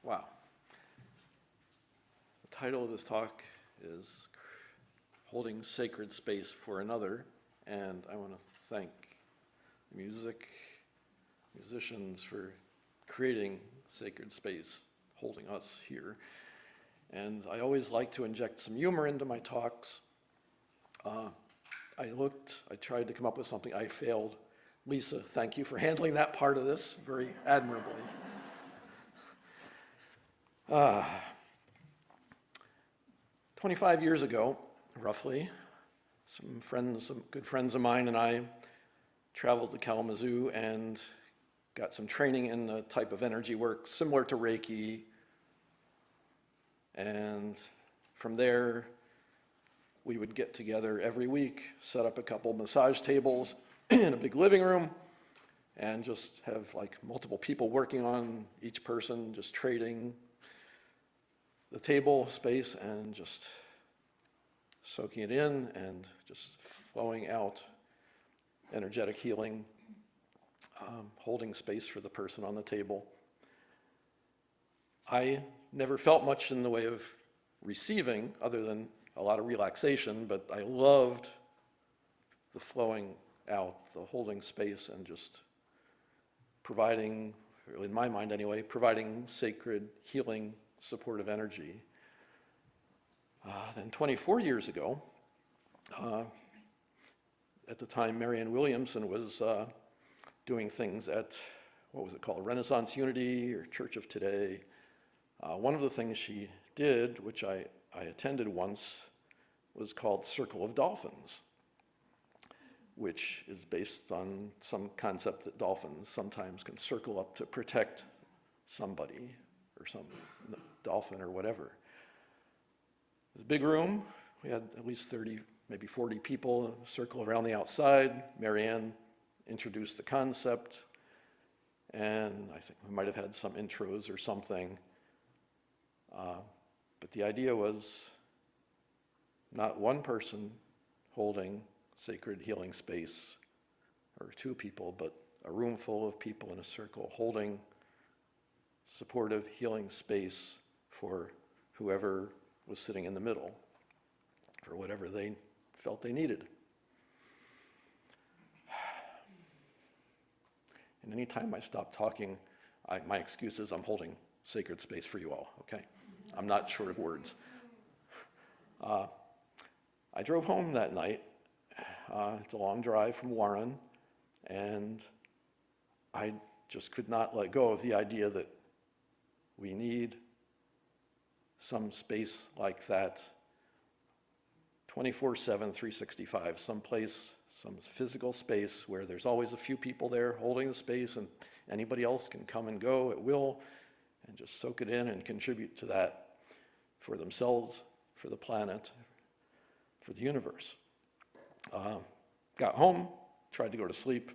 Wow. The title of this talk is Holding Sacred Space for Another, and I want to thank musicians for creating sacred space, holding us here. And I always like to inject some humor into my talks. I tried to come up with something, I failed. Lisa, thank you for handling that part of this very admirably. 25 years ago, roughly, some good friends of mine and I traveled to Kalamazoo and got some training in the type of energy work similar to Reiki. And from there, we would get together every week, set up a couple massage tables in a big living room, and just have like multiple people working on each person, just trading the table space and just soaking it in and just flowing out, energetic healing, holding space for the person on the table. I never felt much in the way of receiving other than a lot of relaxation, but I loved the flowing out, the holding space, and just providing, in my mind anyway, providing sacred, healing, supportive energy. Then 24 years ago, at the time Marianne Williamson was doing things at, what was it called, Renaissance Unity or Church of Today. One of the things she did, which I attended once, was called Circle of Dolphins, which is based on some concept that dolphins sometimes can circle up to protect somebody or some dolphin or whatever. It was a big room. We had at least 30, maybe 40 people circle around the outside. Marianne introduced the concept, and I think we might have had some intros or something. But the idea was not one person holding sacred healing space, or two people, but a room full of people in a circle holding supportive healing space for whoever was sitting in the middle, for whatever they felt they needed. And anytime I stop talking, my excuse is I'm holding sacred space for you all, okay? I'm not short of words. I drove home that night. It's a long drive from Warren, and I just could not let go of the idea that we need some space like that 24/7, 365, someplace, some physical space where there's always a few people there holding the space and anybody else can come and go at will and just soak it in and contribute to that for themselves, for the planet, for the universe. Got home, tried to go to sleep.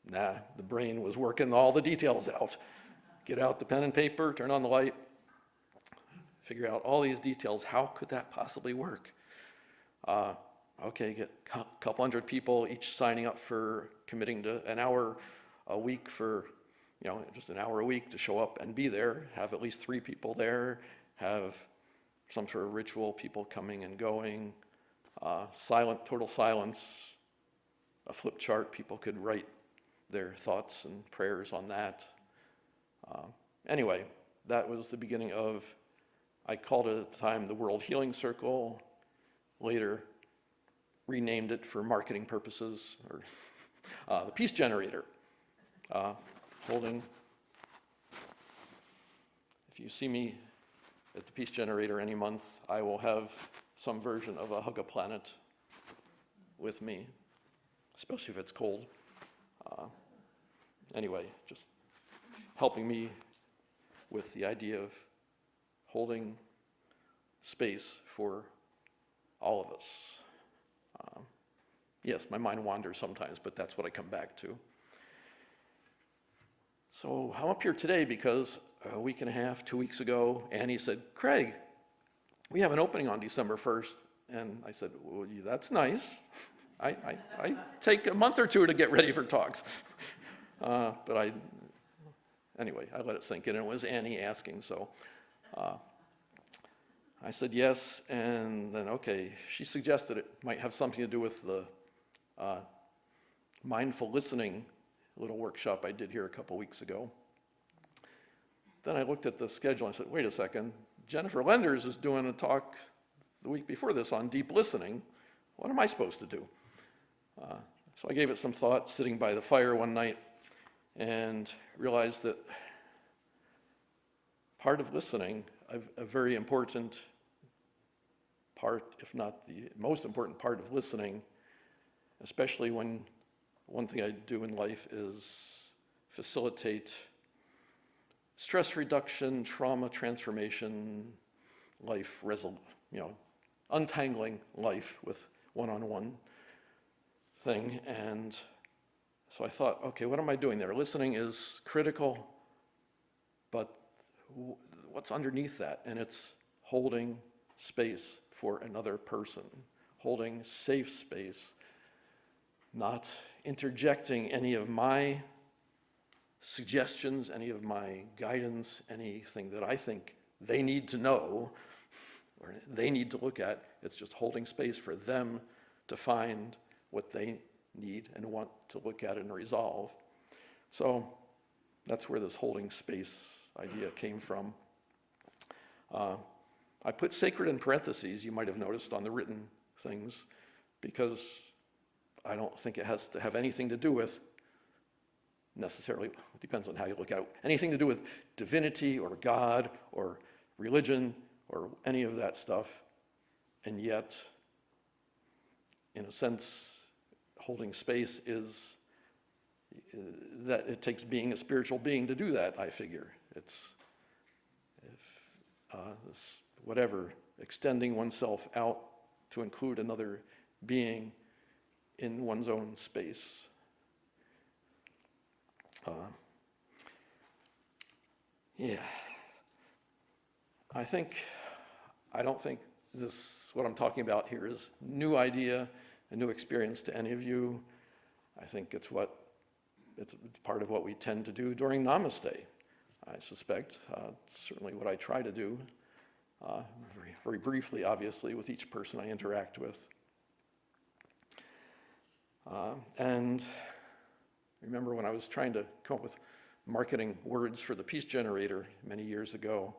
Nah, the brain was working all the details out. Get out the pen and paper, turn on the light, figure out all these details. How could that possibly work? Okay, get a couple hundred people each signing up for committing to an hour a week for, just an hour a week to show up and be there, have at least 3 people there, have some sort of ritual, people coming and going, total silence, a flip chart, people could write their thoughts and prayers on that. Anyway, that was the beginning of, I called it at the time the World Healing Circle, later renamed it for marketing purposes, or the Peace Generator. Holding, if you see me at the Peace Generator any month, I will have some version of a Hug a Planet with me, especially if it's cold. Anyway, just helping me with the idea of holding space for all of us. Yes, my mind wanders sometimes, but that's what I come back to. So I'm up here today because a week and a half, 2 weeks ago, Annie said, Craig, we have an opening on December 1st. And I said, well, that's nice. I take a month or two to get ready for talks. But anyway, I let it sink in, and it was Annie asking, so I said yes, and then, okay, she suggested it might have something to do with the mindful listening little workshop I did here a couple weeks ago. Then I looked at the schedule and I said, wait a second, Jennifer Lenders is doing a talk the week before this on deep listening. What am I supposed to do? So I gave it some thought sitting by the fire one night and realized that part of listening, a very important part, if not the most important part of listening, especially when one thing I do in life is facilitate stress reduction, trauma transformation, life untangling life with one-on-one thing. And so I thought, okay, what am I doing there? Listening is critical, but what's underneath that? And it's holding space for another person, holding safe space, not interjecting any of my suggestions, any of my guidance, anything that I think they need to know or they need to look at. It's just holding space for them to find what they need and want to look at and resolve. So that's where this holding space idea came from. I put sacred in parentheses, you might have noticed, on the written things, because I don't think it has to have anything to do with necessarily, it depends on how you look at it, anything to do with divinity or God or religion or any of that stuff. And yet, in a sense, holding space is that it takes being a spiritual being to do that, I figure. It's whatever, extending oneself out to include another being in one's own space. Yeah. I don't think what I'm talking about here is new idea, a new experience to any of you. I think it's part of what we tend to do during Namaste, I suspect. It's certainly what I try to do, very, very briefly, obviously, with each person I interact with. And remember when I was trying to come up with marketing words for the peace generator many years ago,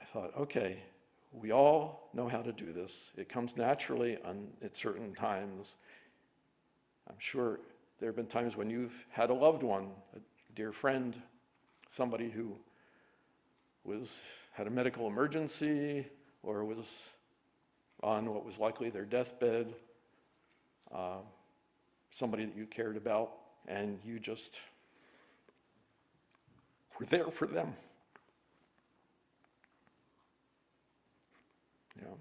I thought, okay, we all know how to do this. It comes naturally at certain times. I'm sure there have been times when you've had a loved one, a dear friend, somebody who had a medical emergency or was on what was likely their deathbed, somebody that you cared about, and you just were there for them. You know,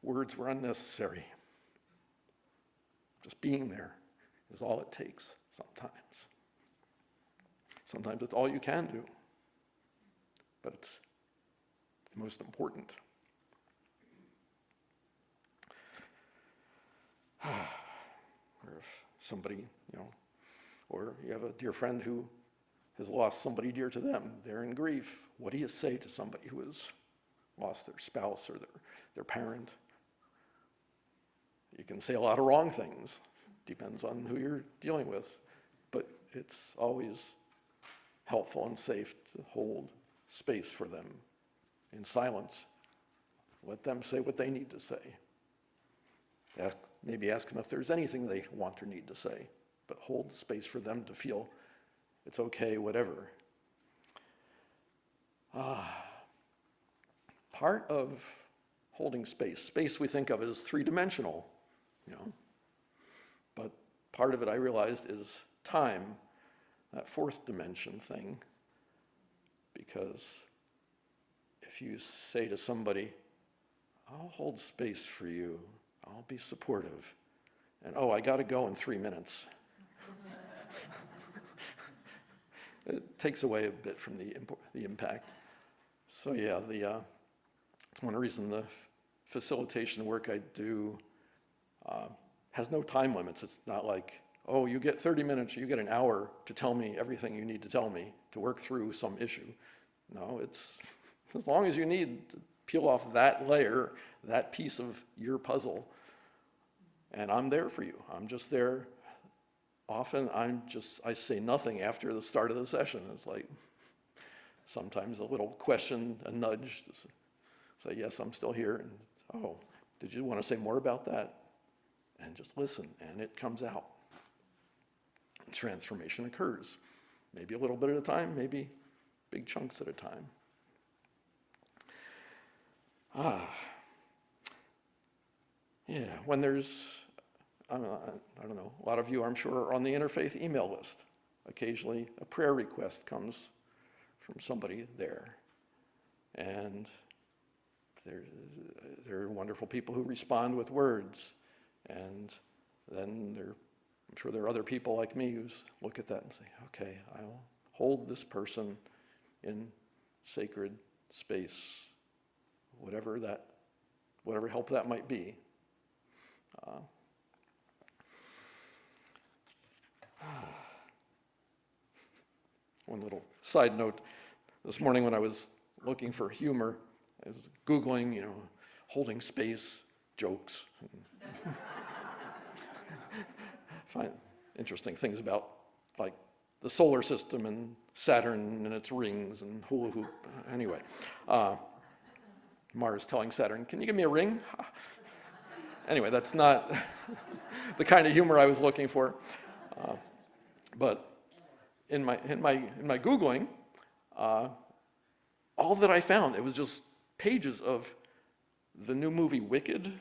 words were unnecessary. Just being there is all it takes sometimes. Sometimes it's all you can do, but it's the most important. Or if somebody, or you have a dear friend who has lost somebody dear to them, they're in grief. What do you say to somebody who has lost their spouse or their parent? You can say a lot of wrong things, depends on who you're dealing with, but it's always helpful and safe to hold space for them in silence. Let them say what they need to say. Maybe ask them if there's anything they want or need to say, but hold space for them to feel it's okay, whatever. Part of holding space we think of as three-dimensional, but part of it I realized is time, that fourth dimension thing, because if you say to somebody, I'll hold space for you, I'll be supportive, and I got to go in 3 minutes. It takes away a bit from the impact. So yeah, it's one reason the facilitation work I do has no time limits. It's not like oh, you get 30 minutes, you get an hour to tell me everything you need to tell me to work through some issue. No, it's as long as you need to peel off that layer, that piece of your puzzle, and I'm there for you. I'm just there. Often I say nothing after the start of the session. It's like sometimes a little question, a nudge, to say, yes, I'm still here. And, oh, did you want to say more about that? And just listen, and it comes out. Transformation occurs. Maybe a little bit at a time, maybe big chunks at a time. Yeah, when there's, I don't know, a lot of you, I'm sure, are on the Interfaith email list. Occasionally, a prayer request comes from somebody there. And there are wonderful people who respond with words. And then I'm sure there are other people like me who look at that and say, okay, I'll hold this person in sacred space, whatever help that might be. One little side note, this morning when I was looking for humor, I was Googling, holding space jokes. Find interesting things about, like, the solar system and Saturn and its rings and hula hoop. Anyway, Mars telling Saturn, can you give me a ring? Anyway, that's not the kind of humor I was looking for. But in my Googling, all that I found, it was just pages of the new movie Wicked.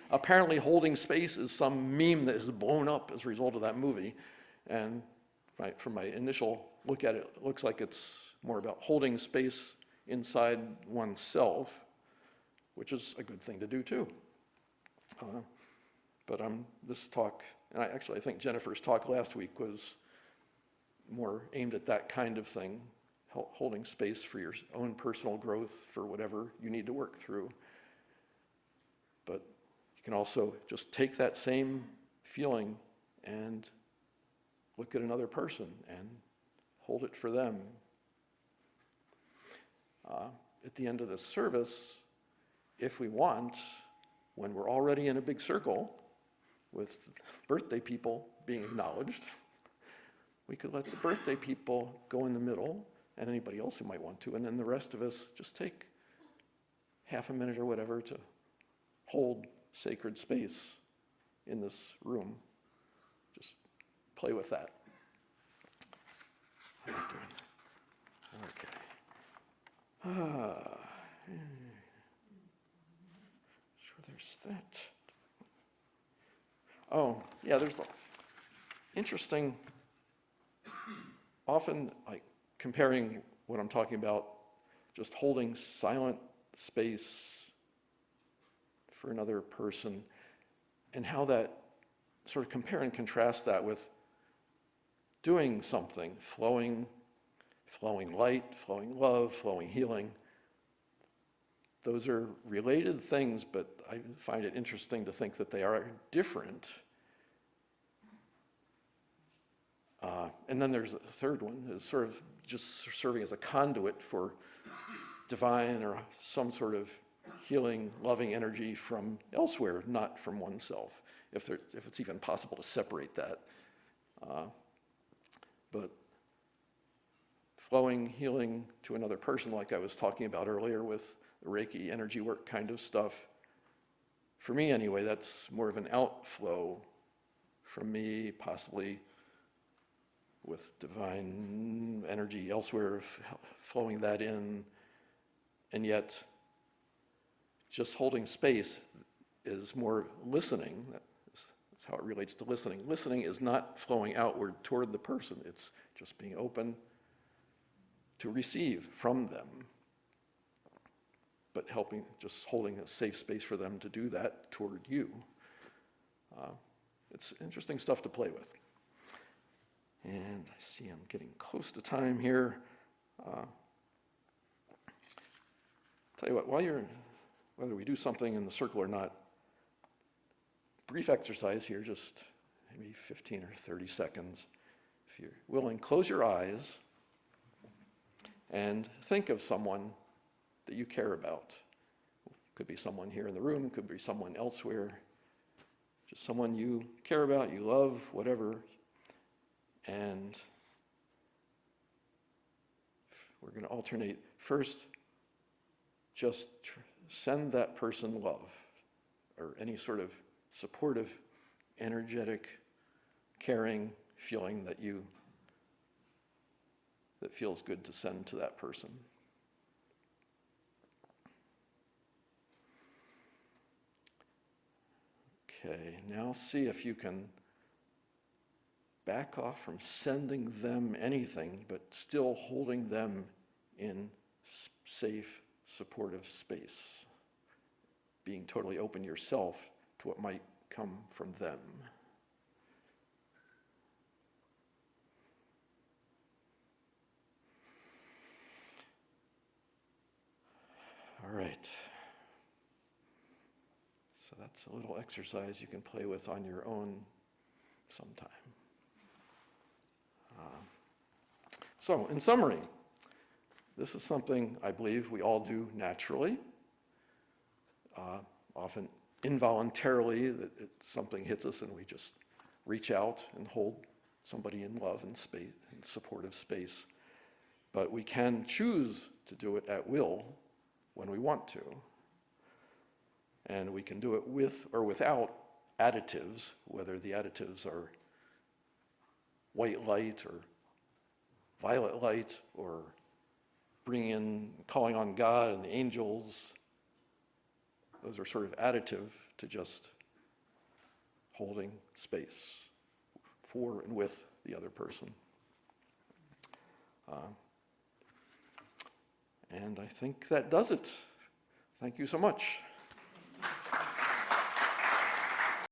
Apparently holding space is some meme that has blown up as a result of that movie. And from my initial look at it, it looks like it's more about holding space inside oneself, which is a good thing to do too. But this talk, and I think Jennifer's talk last week was more aimed at that kind of thing, holding space for your own personal growth, for whatever you need to work through. But you can also just take that same feeling and look at another person and hold it for them. At the end of this service, if we want, when we're already in a big circle with birthday people being acknowledged, we could let the birthday people go in the middle, and anybody else who might want to, and then the rest of us just take half a minute or whatever to hold sacred space in this room. Just play with that. Okay. Sure, there's that. Oh, yeah, there's the interesting, often like comparing what I'm talking about, just holding silent space for another person, and how that sort of compare and contrast that with doing something, flowing light, flowing love, flowing healing. Those are related things, but I find it interesting to think that they are different. And then there's a third one, is sort of just serving as a conduit for divine or some sort of healing, loving energy from elsewhere, not from oneself, if it's even possible to separate that. But flowing healing to another person, like I was talking about earlier with the Reiki energy work kind of stuff, for me anyway, that's more of an outflow from me, possibly with divine energy elsewhere, flowing that in, and yet just holding space is more listening. That's how it relates to listening. Listening is not flowing outward toward the person. It's just being open to receive from them, but just holding a safe space for them to do that toward you. It's interesting stuff to play with. And I see I'm getting close to time here. Tell you what, whether we do something in the circle or not, brief exercise here, just maybe 15 or 30 seconds. If you're willing, close your eyes and think of someone that you care about. Could be someone here in the room, could be someone elsewhere. Just someone you care about, you love, whatever. And we're going to alternate. First, just send that person love, or any sort of supportive, energetic, caring feeling that feels good to send to that person. Okay, now see if you can back off from sending them anything, but still holding them in safe, supportive space. Being totally open yourself to what might come from them. All right. So that's a little exercise you can play with on your own sometime. So, in summary, this is something I believe we all do naturally, often involuntarily, that something hits us and we just reach out and hold somebody in love and space, and supportive space. But we can choose to do it at will when we want to. And we can do it with or without additives, whether the additives are white light or violet light, or calling on God and the angels. Those are sort of additive to just holding space for and with the other person. And I think that does it. Thank you so much.